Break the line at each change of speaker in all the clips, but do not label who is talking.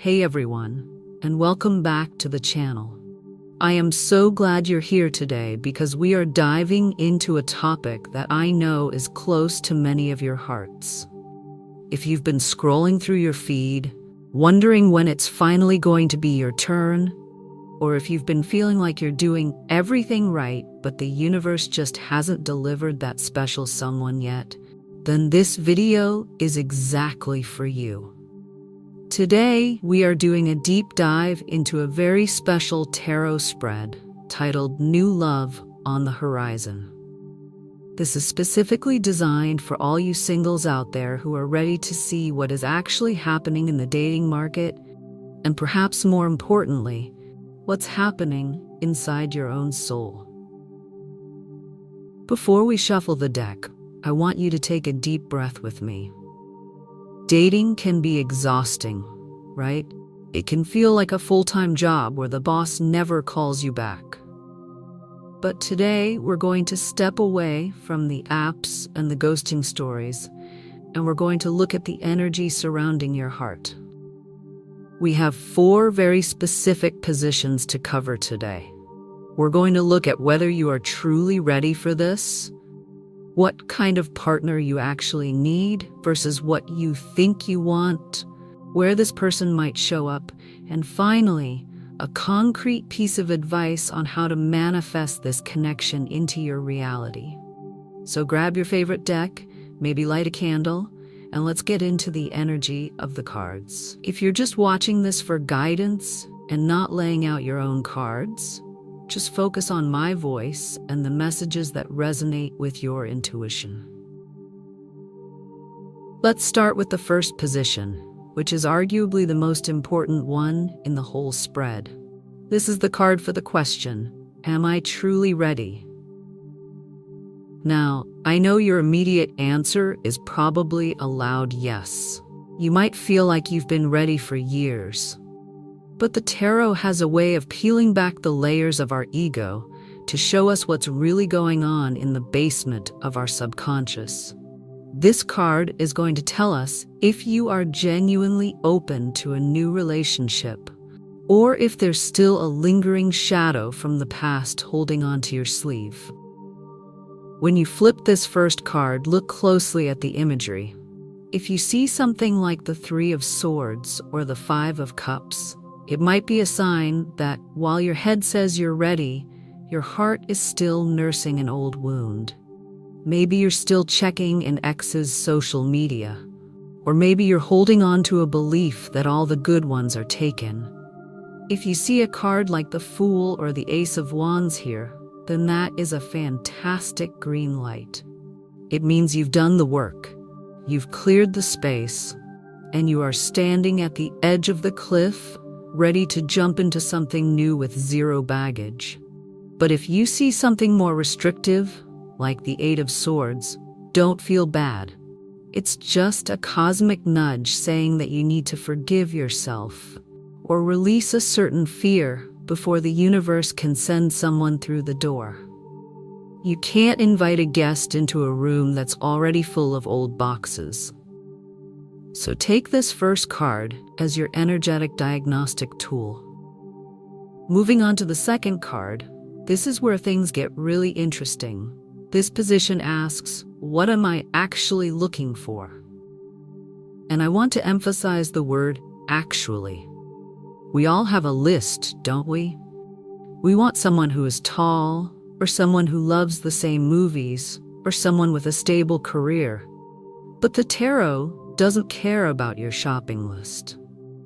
Hey everyone, and welcome back to the channel. I am so glad you're here today because we are diving into a topic that I know is close to many of your hearts. If you've been scrolling through your feed, wondering when it's finally going to be your turn, or if you've been feeling like you're doing everything right but the universe just hasn't delivered that special someone yet, then this video is exactly for you. Today, we are doing a deep dive into a very special tarot spread titled New Love on the Horizon. This is specifically designed for all you singles out there who are ready to see what is actually happening in the dating market, and perhaps more importantly, what's happening inside your own soul. Before we shuffle the deck, I want you to take a deep breath with me. Dating can be exhausting, right? It can feel like a full-time job where the boss never calls you back. But today, we're going to step away from the apps and the ghosting stories, and we're going to look at the energy surrounding your heart. We have 4 very specific positions to cover today. We're going to look at whether you are truly ready for this, what kind of partner you actually need versus what you think you want, where this person might show up, and finally, a concrete piece of advice on how to manifest this connection into your reality. So grab your favorite deck, maybe light a candle, and let's get into the energy of the cards. If you're just watching this for guidance and not laying out your own cards, just focus on my voice and the messages that resonate with your intuition. Let's start with the first position, which is arguably the most important one in the whole spread. This is the card for the question, am I truly ready? Now, I know your immediate answer is probably a loud yes. You might feel like you've been ready for years. But the tarot has a way of peeling back the layers of our ego to show us what's really going on in the basement of our subconscious. This card is going to tell us if you are genuinely open to a new relationship, or if there's still a lingering shadow from the past holding onto your sleeve. When you flip this first card, look closely at the imagery. If you see something like the 3 of Swords or the 5 of Cups, it might be a sign that while your head says you're ready, your heart is still nursing an old wound. Maybe you're still checking an ex's social media, or maybe you're holding on to a belief that all the good ones are taken. If you see a card like the Fool or the Ace of Wands here, then that is a fantastic green light. It means you've done the work, you've cleared the space, and you are standing at the edge of the cliff, ready to jump into something new with 0 baggage. But if you see something more restrictive, like the 8 of Swords, don't feel bad. It's just a cosmic nudge saying that you need to forgive yourself or release a certain fear before the universe can send someone through the door. You can't invite a guest into a room that's already full of old boxes. So take this first card as your energetic diagnostic tool. Moving on to the second card, this is where things get really interesting. This position asks, what am I actually looking for? And I want to emphasize the word actually. We all have a list, don't we? We want someone who is tall, or someone who loves the same movies, or someone with a stable career. But the tarot doesn't care about your shopping list.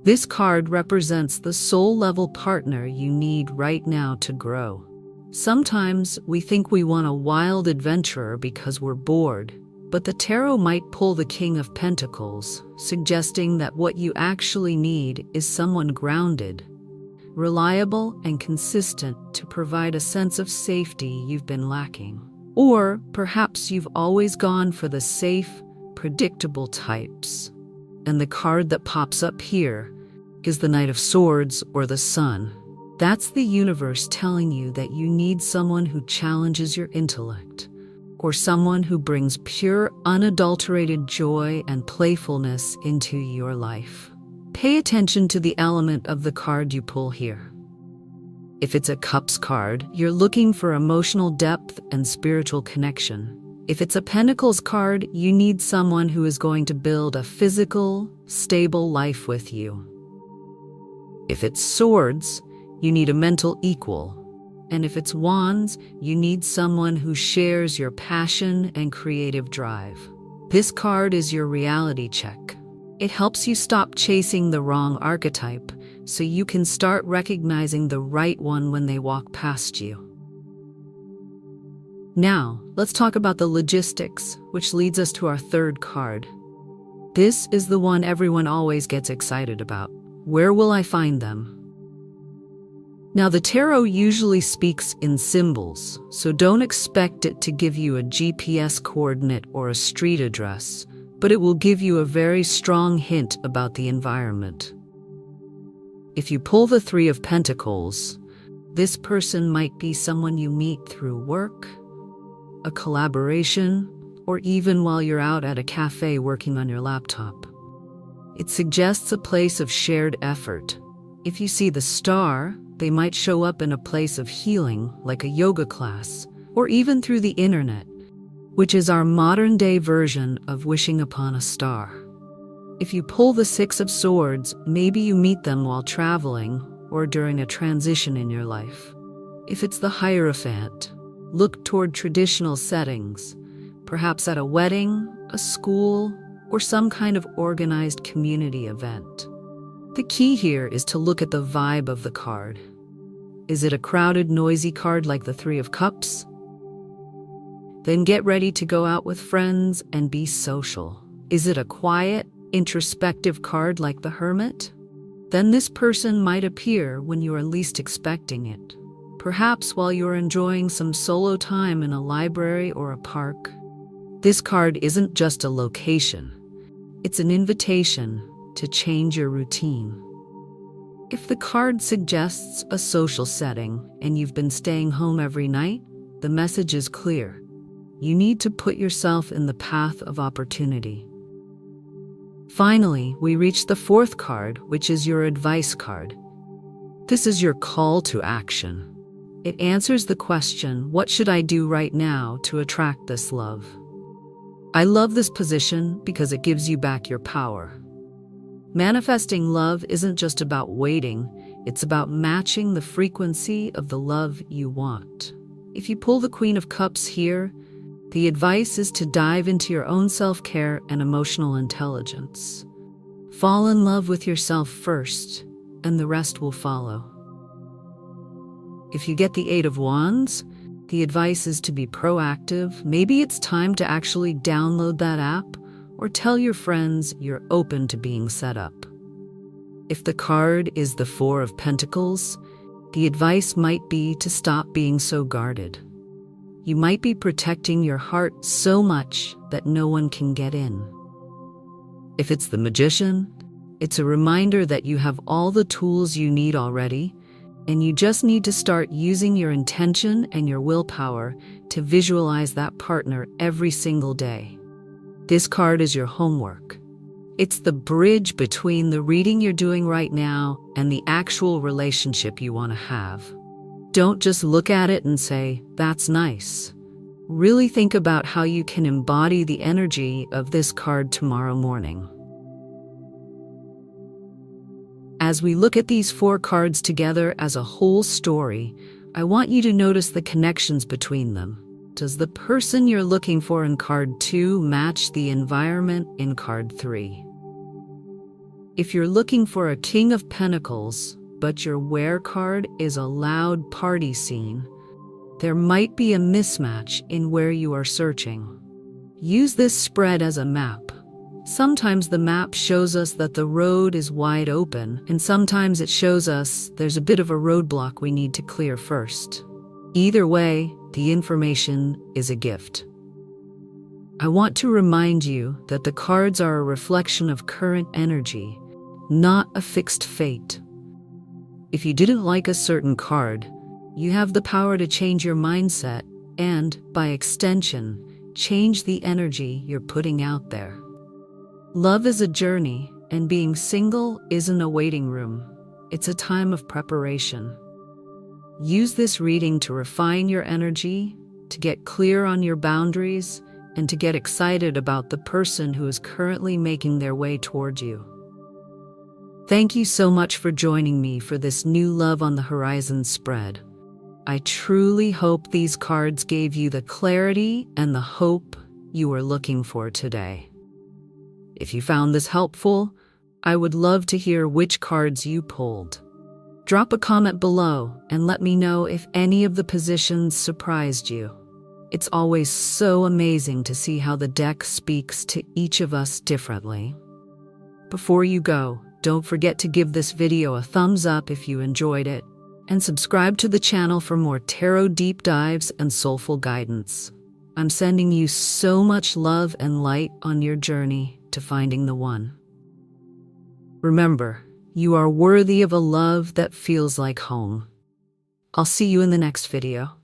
This card represents the soul-level partner you need right now to grow. Sometimes we think we want a wild adventurer because we're bored, but the tarot might pull the King of Pentacles, suggesting that what you actually need is someone grounded, reliable, and consistent to provide a sense of safety you've been lacking. Or perhaps you've always gone for the safe, predictable types. And the card that pops up here is the Knight of Swords or the Sun. That's the universe telling you that you need someone who challenges your intellect, or someone who brings pure, unadulterated joy and playfulness into your life. Pay attention to the element of the card you pull here. If it's a Cups card, you're looking for emotional depth and spiritual connection. If it's a Pentacles card, you need someone who is going to build a physical, stable life with you. If it's Swords, you need a mental equal. And if it's Wands, you need someone who shares your passion and creative drive. This card is your reality check. It helps you stop chasing the wrong archetype so you can start recognizing the right one when they walk past you. Now, let's talk about the logistics, which leads us to our third card. This is the one everyone always gets excited about. Where will I find them? Now, the tarot usually speaks in symbols, so don't expect it to give you a GPS coordinate or a street address, but it will give you a very strong hint about the environment. If you pull the Three of Pentacles, this person might be someone you meet through work, a collaboration, or even while you're out at a cafe working on your laptop. It suggests a place of shared effort. If you see the Star, they might show up in a place of healing, like a yoga class, or even through the internet, which is our modern-day version of wishing upon a star. If you pull the Six of Swords, maybe you meet them while traveling or during a transition in your life. If it's the Hierophant, look toward traditional settings, perhaps at a wedding, a school, or some kind of organized community event. The key here is to look at the vibe of the card. Is it a crowded, noisy card like the Three of Cups? Then get ready to go out with friends and be social. Is it a quiet, introspective card like the Hermit? Then this person might appear when you are least expecting it. Perhaps while you're enjoying some solo time in a library or a park. This card isn't just a location. It's an invitation to change your routine. If the card suggests a social setting and you've been staying home every night, the message is clear. You need to put yourself in the path of opportunity. Finally, we reach the fourth card, which is your advice card. This is your call to action. It answers the question, what should I do right now to attract this love? I love this position because it gives you back your power. Manifesting love isn't just about waiting, it's about matching the frequency of the love you want. If you pull the Queen of Cups here, the advice is to dive into your own self-care and emotional intelligence. Fall in love with yourself first, and the rest will follow. If you get the Eight of Wands, the advice is to be proactive. Maybe it's time to actually download that app or tell your friends you're open to being set up. If the card is the Four of Pentacles, the advice might be to stop being so guarded. You might be protecting your heart so much that no one can get in. If it's the Magician, it's a reminder that you have all the tools you need already, and you just need to start using your intention and your willpower to visualize that partner every single day. This card is your homework. It's the bridge between the reading you're doing right now and the actual relationship you want to have. Don't just look at it and say, that's nice. Really think about how you can embody the energy of this card tomorrow morning. As we look at these four cards together as a whole story, I want you to notice the connections between them. Does the person you're looking for in card 2 match the environment in card 3? If you're looking for a King of Pentacles, but your Where card is a loud party scene, there might be a mismatch in where you are searching. Use this spread as a map. Sometimes the map shows us that the road is wide open, and sometimes it shows us there's a bit of a roadblock we need to clear first. Either way, the information is a gift. I want to remind you that the cards are a reflection of current energy, not a fixed fate. If you didn't like a certain card, you have the power to change your mindset and, by extension, change the energy you're putting out there. Love is a journey, And being single isn't a waiting room. It's a time of preparation. Use this reading to refine your energy, to get clear on your boundaries, and to get excited about the person who is currently making their way toward you. Thank you so much for joining me for this new Love on the Horizon spread. I truly hope these cards gave you the clarity and the hope you were looking for today. If you found this helpful, I would love to hear which cards you pulled. Drop a comment below and let me know if any of the positions surprised you. It's always so amazing to see how the deck speaks to each of us differently. Before you go, don't forget to give this video a thumbs up if you enjoyed it, and subscribe to the channel for more tarot deep dives and soulful guidance. I'm sending you so much love and light on your journey to finding the one. Remember, you are worthy of a love that feels like home. I'll see you in the next video.